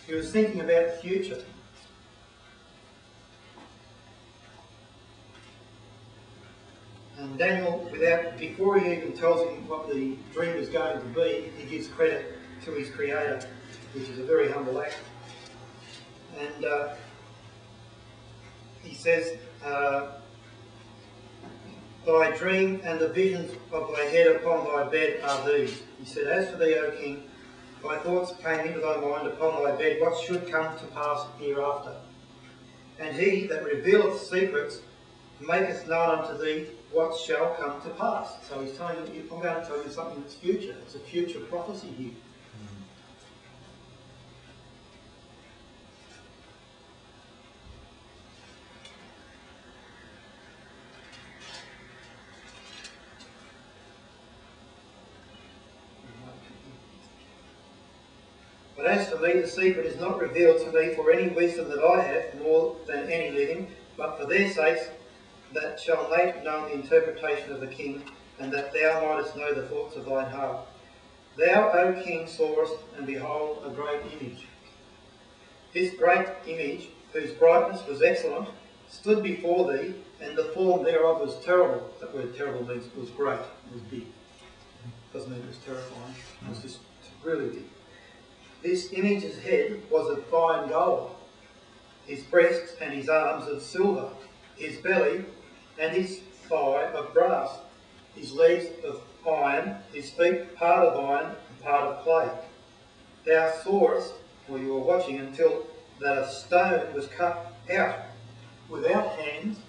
He was thinking about the future. And Daniel, before he even tells him what the dream is going to be, he gives credit to his Creator, which is a very humble act. And he says, thy dream and the visions of thy head upon thy bed are these. He said, as for thee, O king, thy thoughts came into thy mind upon thy bed, what should come to pass hereafter. And he that revealeth secrets maketh known unto thee what shall come to pass. So he's telling you, I'm going to tell you something that's future. It's a future prophecy here. But as for me, the secret is not revealed to me for any wisdom that I have, more than any living, but for their sakes that shall make known the interpretation of the king, and that thou mightest know the thoughts of thine heart. Thou, O king, sawest, and behold, a great image. This great image, whose brightness was excellent, stood before thee, and the form thereof was terrible. That word terrible means it was great, it was big. Doesn't mean it was terrifying, it was just really big. This image's head was of fine gold, his breasts and his arms of silver, his belly and his thigh of brass, his legs of iron, his feet part of iron and part of clay. Thou sawest, or you were watching, until that a stone was cut out without hands,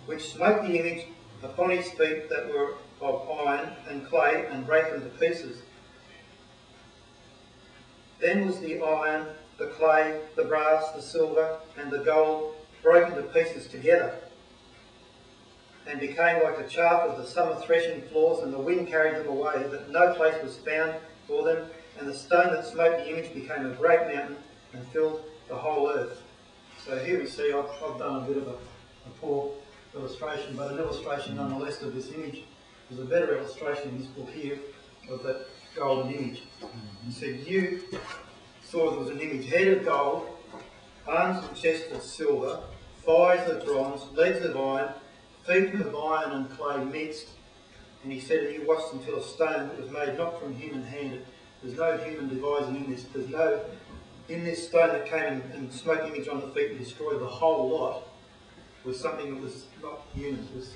which smote the image upon his feet that were of iron and clay, and brake them to pieces. Then was the iron, the clay, the brass, the silver, and the gold broken to pieces together, and became like the chaff of the summer threshing floors, and the wind carried them away, that no place was found for them, and the stone that smote the image became a great mountain, and filled the whole earth. So here we see, I've done a bit of a poor illustration, but an illustration nonetheless of this image. There's a better illustration in this book here of that golden image. He said, you saw there was an image, head of gold, arms and chest of silver, thighs of bronze, legs of iron, feet of iron and clay mixed. And he said, and you watched until a stone that was made not from human hand. There's no human devising in this. There's no, in this stone that came and smote the image on the feet and destroyed the whole lot, was something that was not human. It was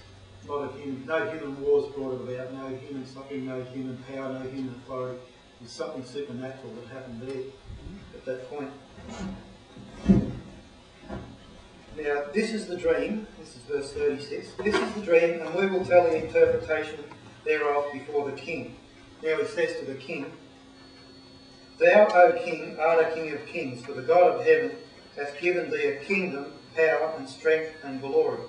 not a human, no human wars brought it about, no human suffering, no human power, no human authority. It was something supernatural that happened there at that point. Now, this is the dream. This is verse 36. This is the dream, and we will tell the interpretation thereof before the king. Now he says to the king, Thou, O king, art a king of kings, for the God of heaven hath given thee a kingdom, power, and strength, and glory.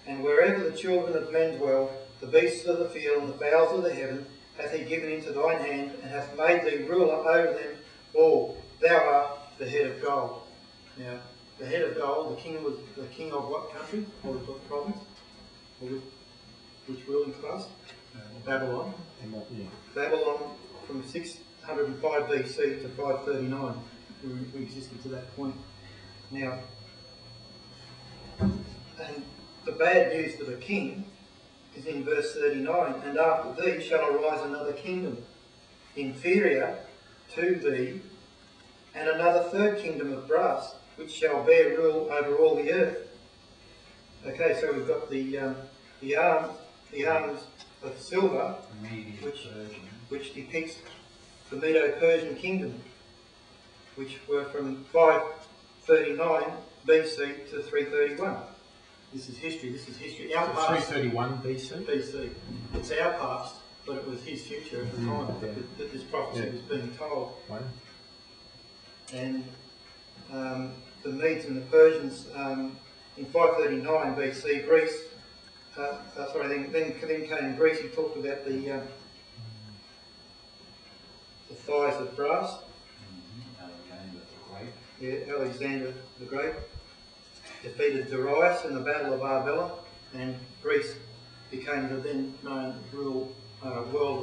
And wherever the children of men dwell, the beasts of the field and the fowls of the heaven hath he given into thine hand, and hath made thee ruler over them all. Thou art the head of gold. Now, the head of gold, the king was the king of what country? Or what province? Or which ruling class? Babylon. Babylon from 605 BC to 539. We existed to that point. Now, and the bad news for the king is in verse 39, and after thee shall arise another kingdom, inferior to thee, and another third kingdom of brass, which shall bear rule over all the earth. Okay, so we've got the arms of silver, which depicts the Medo-Persian kingdom, which were from 539 BC to 331. This is history. This is history. Our past. 331 BC. BC. It's our past, but it was his future at the time that this prophecy was being told. Wow. And the Medes and the Persians in 539 BC, Greece. Then came Greece. He talked about the thighs of brass. Alexander the Great defeated Darius in the Battle of Arbela, and Greece became the then known world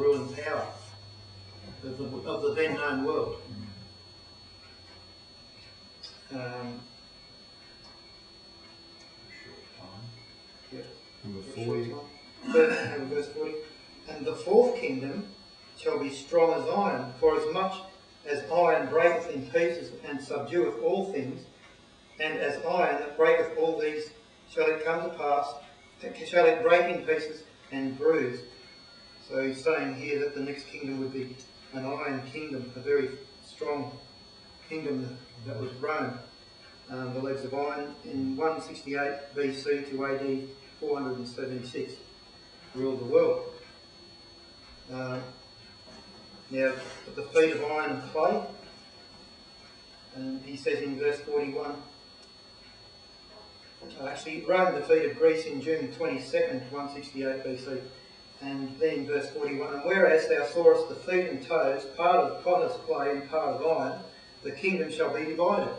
ruling power of the then known world. Yeah. Number 40. Verse 40. And the fourth kingdom shall be strong as iron, for as much as iron breaketh in pieces and subdueth all things, and as iron that breaketh all these shall it come to pass, shall it break in pieces and bruise. So he's saying here that the next kingdom would be an iron kingdom, a very strong kingdom that was Rome. The legs of iron in 168 BC to AD 476 ruled the world. Now, at the feet of iron and clay, and he says in verse 41, actually, Rome defeated Greece in June 22nd, 168 BC. And then in verse 41, and whereas thou sawest the feet and toes, part of potter's clay and part of iron, the kingdom shall be divided.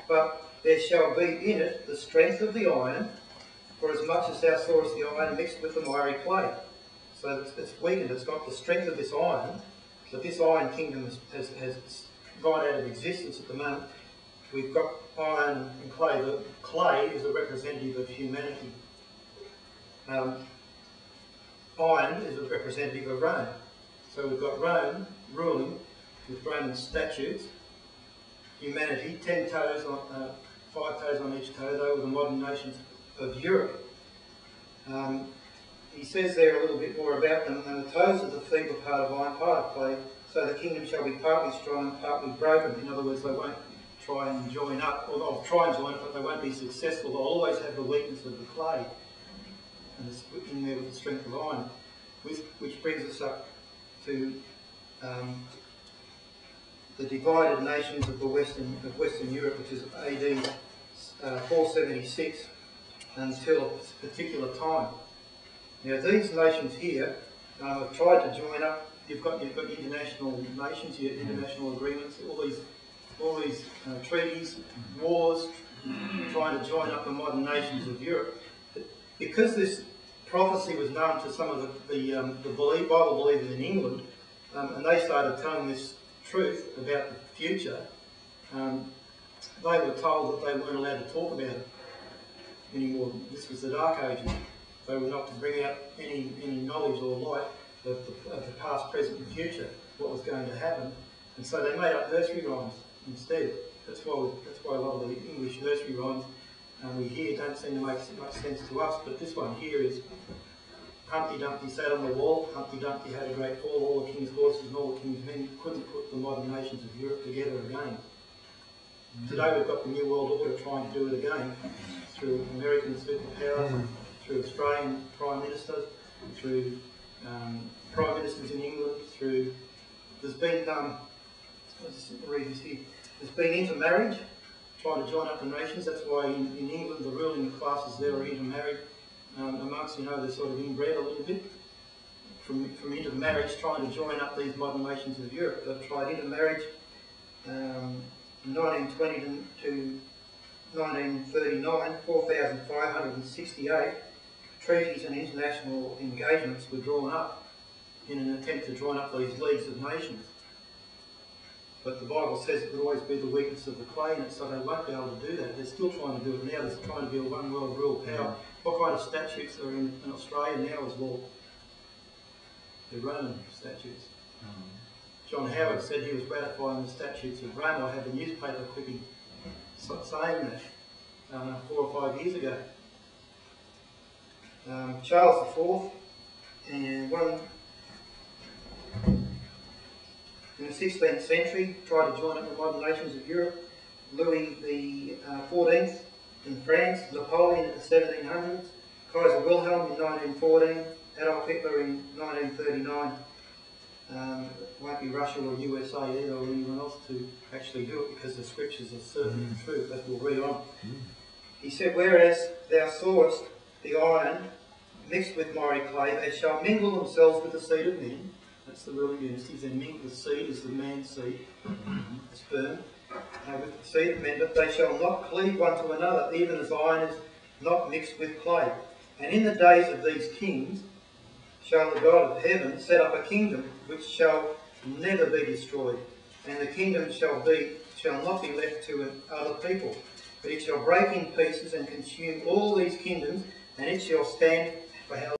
But there shall be in it the strength of the iron, for as much as thou sawest the iron mixed with the miry clay. So it's weakened, it's got the strength of this iron, but this iron kingdom has gone out of existence at the moment. We've got iron and clay. The clay is a representative of humanity. Iron is a representative of Rome. So we've got Rome ruling with Roman statutes. Humanity, 10 toes, 5 toes on each toe. They were the modern nations of Europe. He says there a little bit more about them. And the toes of the feet were part of iron, part of clay. So the kingdom shall be partly strong and partly broken. In other words, they won't try and join up, or they'll try and join up, but they won't be successful. They'll always have the weakness of the clay, and it's in there with the strength of iron. Which brings us up to the divided nations of Western Europe, which is AD 476 until a particular time. Now these nations here have tried to join up. You've got international nations, you have international agreements, all these treaties, wars, trying to join up the modern nations of Europe. Because this prophecy was known to some of the Bible believers in England, and they started telling this truth about the future, they were told that they weren't allowed to talk about it anymore. This was the Dark Ages. They were not to bring out any knowledge or light of the past, present and future, what was going to happen. And so they made up nursery rhymes instead. That's why a lot of the English nursery rhymes we hear don't seem to make much sense to us. But this one here is Humpty Dumpty sat on the wall, Humpty Dumpty had a great fall, all the king's horses and all the king's men couldn't put the modern nations of Europe together again. Today we've got the New World Order trying to do it again through American superpowers, through Australian Prime Ministers, through Prime Ministers in England, there's been, read this here, there's been intermarriage, trying to join up the nations. That's why in England the ruling classes there are intermarried amongst, they're sort of inbred a little bit from intermarriage, trying to join up these modern nations of Europe. They've tried intermarriage 1920 to 1939, 4,568 treaties and international engagements were drawn up in an attempt to join up these leagues of nations. But the Bible says it would always be the weakness of the clay in it, so they won't be able to do that. They're still trying to do it now. They're trying to be a one world rule power. What kind of statutes are in Australia now as well? They're Roman statutes. John Howard said he was ratifying the statutes of Rome. I had a newspaper clipping saying that 4 or 5 years ago. Charles IV, and in the 16th century, tried to join up the modern nations of Europe. Louis XIV in France, Napoleon in the 1700s, Kaiser Wilhelm in 1914, Adolf Hitler in 1939. Won't be Russia or USA either or anyone else to actually do it, because the scriptures are certain truth, as we'll read on. He said, whereas thou sawest the iron mixed with miry clay, they shall mingle themselves with the seed of men. That's the ruling dynasties. Then mingle the seed is the man's seed, the sperm, with the seed of men, but they shall not cleave one to another, even as iron is not mixed with clay. And in the days of these kings shall the God of heaven set up a kingdom which shall never be destroyed, and the kingdom shall shall not be left to other people, but it shall break in pieces and consume all these kingdoms, and it shall stand for how